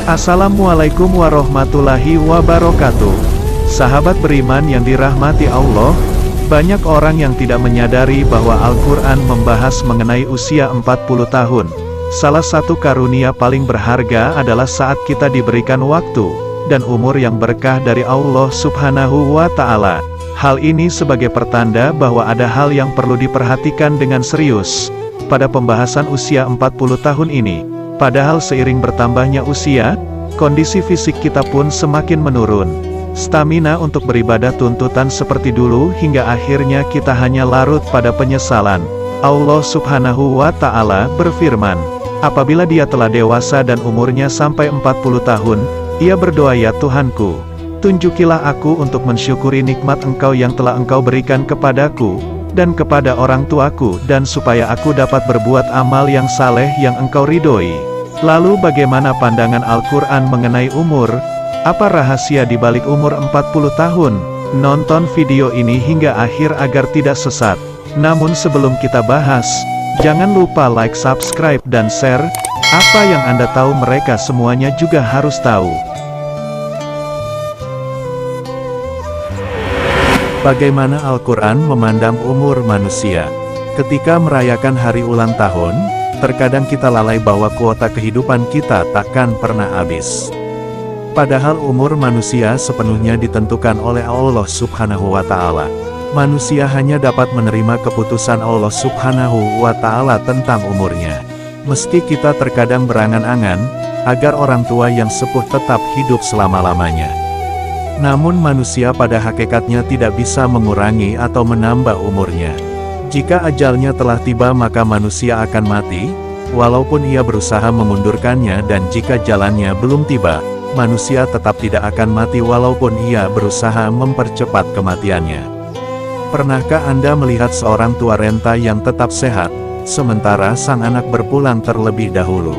Assalamualaikum warahmatullahi wabarakatuh. Sahabat beriman yang dirahmati Allah, banyak orang yang tidak menyadari bahwa Al-Quran membahas mengenai usia 40 tahun. Salah satu karunia paling berharga adalah saat kita diberikan waktu dan umur yang berkah dari Allah Subhanahu wa Ta'ala. Hal ini sebagai pertanda bahwa ada hal yang perlu diperhatikan dengan serius pada pembahasan usia 40 tahun ini. Padahal seiring bertambahnya usia, kondisi fisik kita pun semakin menurun. Stamina untuk beribadah tuntutan seperti dulu hingga akhirnya kita hanya larut pada penyesalan. Allah Subhanahu wa Ta'ala berfirman, apabila dia telah dewasa dan umurnya sampai 40 tahun, ia berdoa, ya Tuhanku, tunjukilah aku untuk mensyukuri nikmat Engkau yang telah Engkau berikan kepadaku dan kepada orang tuaku, dan supaya aku dapat berbuat amal yang saleh yang Engkau ridhoi. Lalu bagaimana pandangan Al-Quran mengenai umur? Apa rahasia di balik umur 40 tahun? Nonton video ini hingga akhir agar tidak sesat. Namun sebelum kita bahas, jangan lupa like, subscribe, dan share. Apa yang Anda tahu mereka semuanya juga harus tahu. Bagaimana Al-Quran memandang umur manusia? Ketika merayakan hari ulang tahun, terkadang kita lalai bahwa kuota kehidupan kita takkan pernah habis. Padahal umur manusia sepenuhnya ditentukan oleh Allah Subhanahu wa Ta'ala. Manusia hanya dapat menerima keputusan Allah Subhanahu wa Ta'ala tentang umurnya. Meski kita terkadang berangan-angan agar orang tua yang sepuh tetap hidup selama-lamanya. Namun manusia pada hakikatnya tidak bisa mengurangi atau menambah umurnya. Jika ajalnya telah tiba maka manusia akan mati, walaupun ia berusaha memundurkannya, dan jika jalannya belum tiba, manusia tetap tidak akan mati walaupun ia berusaha mempercepat kematiannya. Pernahkah Anda melihat seorang tua renta yang tetap sehat, sementara sang anak berpulang terlebih dahulu?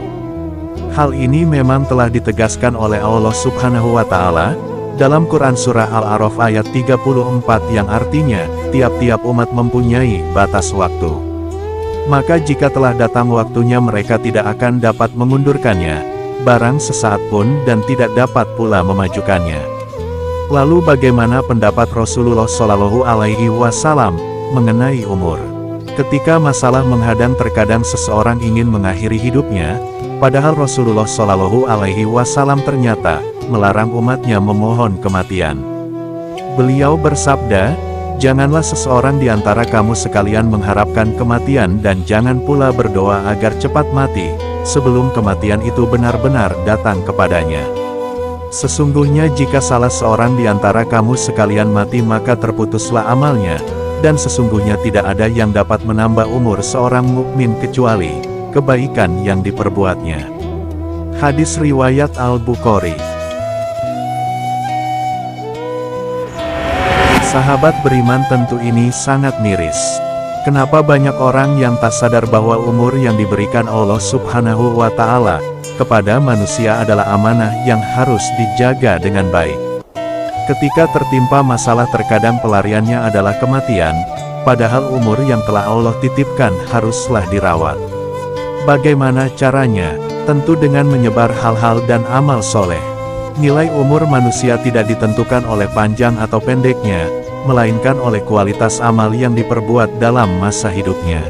Hal ini memang telah ditegaskan oleh Allah Subhanahu wa Ta'ala dalam Quran Surah Al-A'raf ayat 34 yang artinya, tiap-tiap umat mempunyai batas waktu. Maka jika telah datang waktunya mereka tidak akan dapat memundurkannya, barang sesaat pun, dan tidak dapat pula memajukannya. Lalu bagaimana pendapat Rasulullah Shallallahu Alaihi Wasallam mengenai umur? Ketika masalah menghadang terkadang seseorang ingin mengakhiri hidupnya, padahal Rasulullah Shallallahu Alaihi Wasallam ternyata melarang umatnya memohon kematian. Beliau bersabda, janganlah seseorang di antara kamu sekalian mengharapkan kematian, dan jangan pula berdoa agar cepat mati, sebelum kematian itu benar-benar datang kepadanya. Sesungguhnya jika salah seorang di antara kamu sekalian mati maka terputuslah amalnya, dan sesungguhnya tidak ada yang dapat menambah umur seorang mukmin kecuali kebaikan yang diperbuatnya. Hadis riwayat Al-Bukhari. Sahabat beriman, tentu ini sangat miris. Kenapa banyak orang yang tak sadar bahwa umur yang diberikan Allah Subhanahu wa Ta'ala kepada manusia adalah amanah yang harus dijaga dengan baik. Ketika tertimpa masalah terkadang pelariannya adalah kematian, padahal umur yang telah Allah titipkan haruslah dirawat. Bagaimana caranya? Tentu dengan menyebar hal-hal dan amal soleh. Nilai umur manusia tidak ditentukan oleh panjang atau pendeknya, melainkan oleh kualitas amal yang diperbuat dalam masa hidupnya.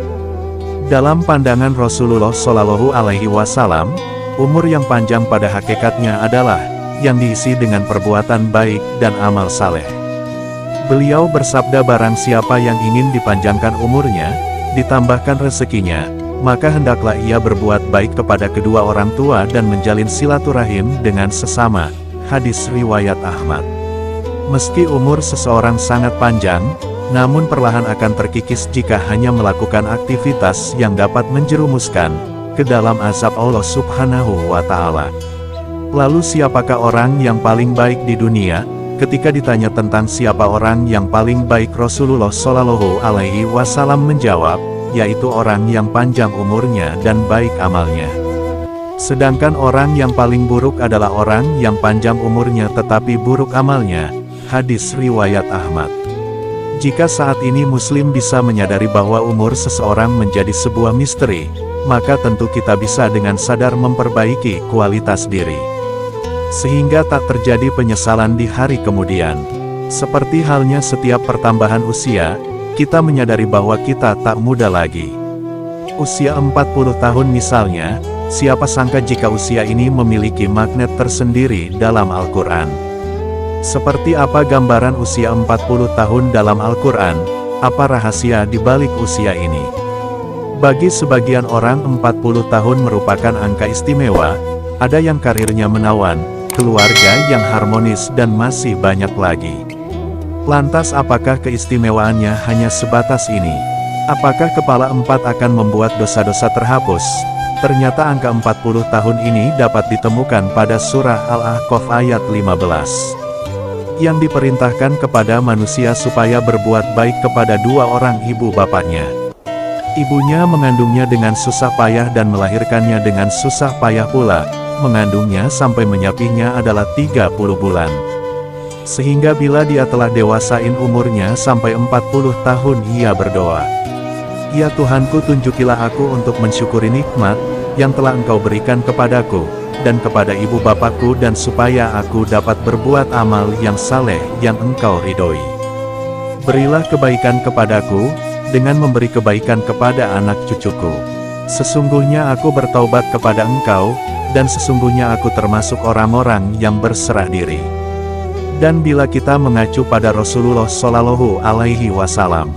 Dalam pandangan Rasulullah Shallallahu Alaihi Wasallam, umur yang panjang pada hakikatnya adalah yang diisi dengan perbuatan baik dan amal saleh. Beliau bersabda, barang siapa yang ingin dipanjangkan umurnya, ditambahkan rezekinya, maka hendaklah ia berbuat baik kepada kedua orang tua dan menjalin silaturahim dengan sesama. Hadis riwayat Ahmad. Meski umur seseorang sangat panjang, namun perlahan akan terkikis jika hanya melakukan aktivitas yang dapat menjerumuskan ke dalam azab Allah Subhanahu wa Ta'ala. Lalu siapakah orang yang paling baik di dunia? Ketika ditanya tentang siapa orang yang paling baik, Rasulullah Shallallahu Alaihi Wasallam menjawab, yaitu orang yang panjang umurnya dan baik amalnya. Sedangkan orang yang paling buruk adalah orang yang panjang umurnya tetapi buruk amalnya. Hadis riwayat Ahmad. Jika saat ini Muslim bisa menyadari bahwa umur seseorang menjadi sebuah misteri, maka tentu kita bisa dengan sadar memperbaiki kualitas diri. sehingga tak terjadi penyesalan di hari kemudian. Seperti halnya setiap pertambahan usia, kita menyadari bahwa kita tak muda lagi. Usia 40 tahun misalnya, siapa sangka jika usia ini memiliki magnet tersendiri dalam Al-Quran. Seperti apa gambaran usia 40 tahun dalam Al-Quran? Apa rahasia di balik usia ini? Bagi sebagian orang 40 tahun merupakan angka istimewa, ada yang karirnya menawan, keluarga yang harmonis dan masih banyak lagi. Lantas apakah keistimewaannya hanya sebatas ini? Apakah kepala 4 akan membuat dosa-dosa terhapus? Ternyata angka 40 tahun ini dapat ditemukan pada surah Al-Ahqaf ayat 15. Yang diperintahkan kepada manusia supaya berbuat baik kepada dua orang ibu bapaknya. Ibunya mengandungnya dengan susah payah dan melahirkannya dengan susah payah pula, mengandungnya sampai menyapihnya adalah 30 bulan. Sehingga bila dia telah dewasain umurnya sampai 40 tahun ia berdoa. Ya Tuhanku, tunjukilah aku untuk mensyukuri nikmat yang telah Engkau berikan kepadaku, dan kepada ibu bapakku, dan supaya aku dapat berbuat amal yang saleh yang Engkau ridhoi. Berilah kebaikan kepadaku, dengan memberi kebaikan kepada anak cucuku. Sesungguhnya aku bertaubat kepada Engkau, dan sesungguhnya aku termasuk orang-orang yang berserah diri. Dan bila kita mengacu pada Rasulullah Shallallahu Alaihi Wasallam,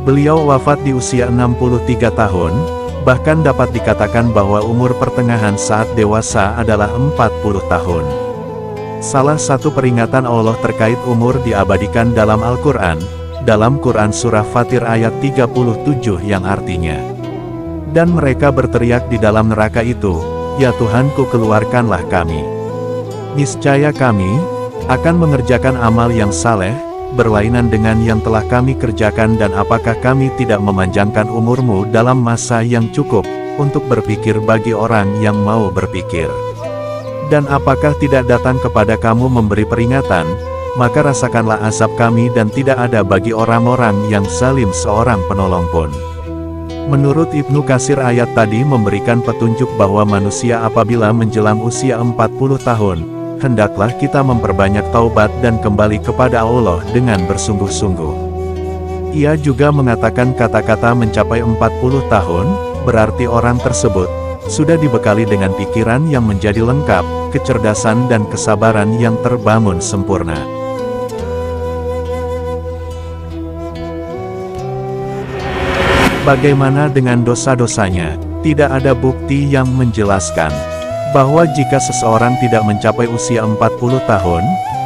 beliau wafat di usia 63 tahun, bahkan dapat dikatakan bahwa umur pertengahan saat dewasa adalah 40 tahun. Salah satu peringatan Allah terkait umur diabadikan dalam Al-Quran, dalam Quran Surah Fatir ayat 37 yang artinya, dan mereka berteriak di dalam neraka itu, ya Tuhanku, keluarkanlah kami. Niscaya kami akan mengerjakan amal yang saleh, berlainan dengan yang telah kami kerjakan, dan apakah kami tidak memanjangkan umurmu dalam masa yang cukup, untuk berpikir bagi orang yang mau berpikir. Dan apakah tidak datang kepada kamu memberi peringatan, maka rasakanlah azab kami, dan tidak ada bagi orang-orang yang zalim seorang penolong pun. Menurut Ibnu Katsir, ayat tadi memberikan petunjuk bahwa manusia apabila menjelang usia 40 tahun, hendaklah kita memperbanyak taubat dan kembali kepada Allah dengan bersungguh-sungguh. Ia juga mengatakan kata-kata mencapai 40 tahun, berarti orang tersebut sudah dibekali dengan pikiran yang menjadi lengkap, kecerdasan dan kesabaran yang terbangun sempurna. Bagaimana dengan dosa-dosanya? Tidak ada bukti yang menjelaskan bahwa jika seseorang tidak mencapai usia 40 tahun,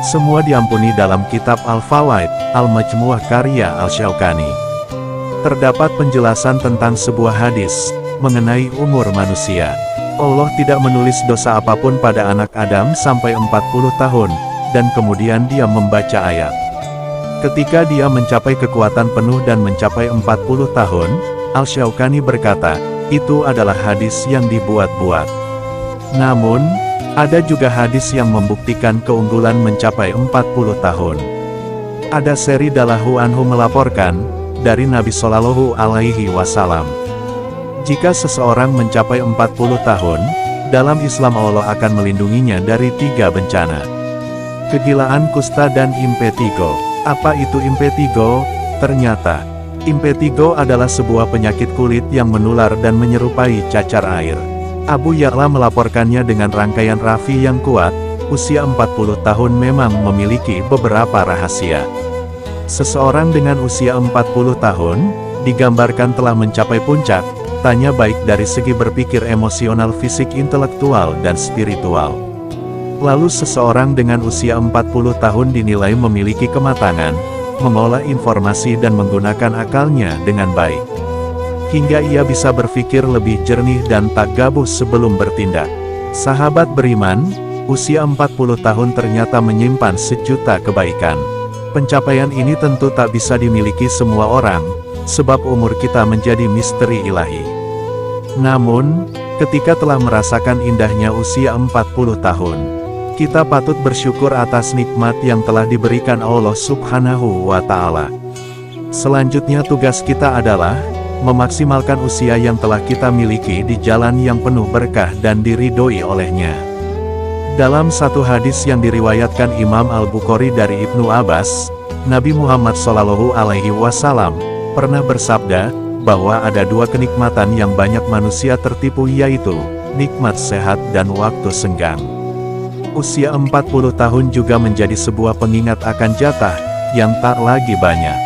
semua diampuni dalam kitab Al-Fawaid, Al-Majmu'ah karya Al-Syaukani. Terdapat penjelasan tentang sebuah hadis mengenai umur manusia. Allah tidak menulis dosa apapun pada anak Adam sampai 40 tahun, dan kemudian dia membaca ayat. Ketika dia mencapai kekuatan penuh dan mencapai 40 tahun, Al-Syaukani berkata, itu adalah hadis yang dibuat-buat. Namun, ada juga hadis yang membuktikan keunggulan mencapai 40 tahun. Ada seri Dalahu Anhu melaporkan, dari Nabi Shallallahu Alaihi Wasallam, jika seseorang mencapai 40 tahun, dalam Islam Allah akan melindunginya dari 3 bencana. Kegilaan, kusta dan impetigo. Apa itu impetigo? Ternyata, impetigo adalah sebuah penyakit kulit yang menular dan menyerupai cacar air. Abu Ya'la melaporkannya dengan rangkaian rafi yang kuat. Usia 40 tahun memang memiliki beberapa rahasia. Seseorang dengan usia 40 tahun, digambarkan telah mencapai puncak, tanya baik dari segi berpikir, emosional, fisik, intelektual, dan spiritual. Lalu seseorang dengan usia 40 tahun dinilai memiliki kematangan, mengolah informasi dan menggunakan akalnya dengan baik. Hingga ia bisa berpikir lebih jernih dan tak gabus sebelum bertindak. Sahabat beriman, usia 40 tahun ternyata menyimpan sejuta kebaikan. Pencapaian ini tentu tak bisa dimiliki semua orang, sebab umur kita menjadi misteri ilahi. Namun, ketika telah merasakan indahnya usia 40 tahun, kita patut bersyukur atas nikmat yang telah diberikan Allah Subhanahu wa Ta'ala. Selanjutnya tugas kita adalah memaksimalkan usia yang telah kita miliki di jalan yang penuh berkah dan diridhoi olehnya. Dalam satu hadis yang diriwayatkan Imam Al-Bukhari dari Ibnu Abbas, Nabi Muhammad SAW pernah bersabda, bahwa ada dua kenikmatan yang banyak manusia tertipu, yaitu nikmat sehat dan waktu senggang. Usia 40 tahun juga menjadi sebuah pengingat akan jatah yang tak lagi banyak.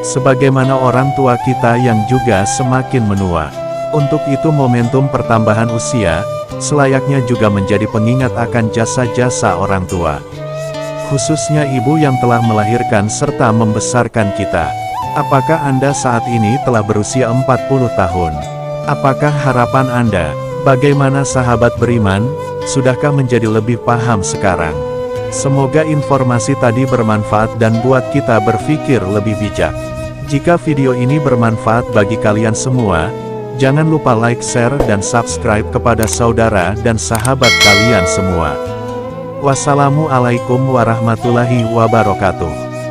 Sebagaimana orang tua kita yang juga semakin menua. Untuk itu momentum pertambahan usia, selayaknya juga menjadi pengingat akan jasa-jasa orang tua. Khususnya ibu yang telah melahirkan serta membesarkan kita. Apakah Anda saat ini telah berusia 40 tahun? Apakah harapan Anda? Bagaimana sahabat beriman? Sudahkah menjadi lebih paham sekarang? Semoga informasi tadi bermanfaat dan buat kita berpikir lebih bijak. Jika video ini bermanfaat bagi kalian semua, jangan lupa like, share, dan subscribe kepada saudara dan sahabat kalian semua. Wassalamualaikum warahmatullahi wabarakatuh.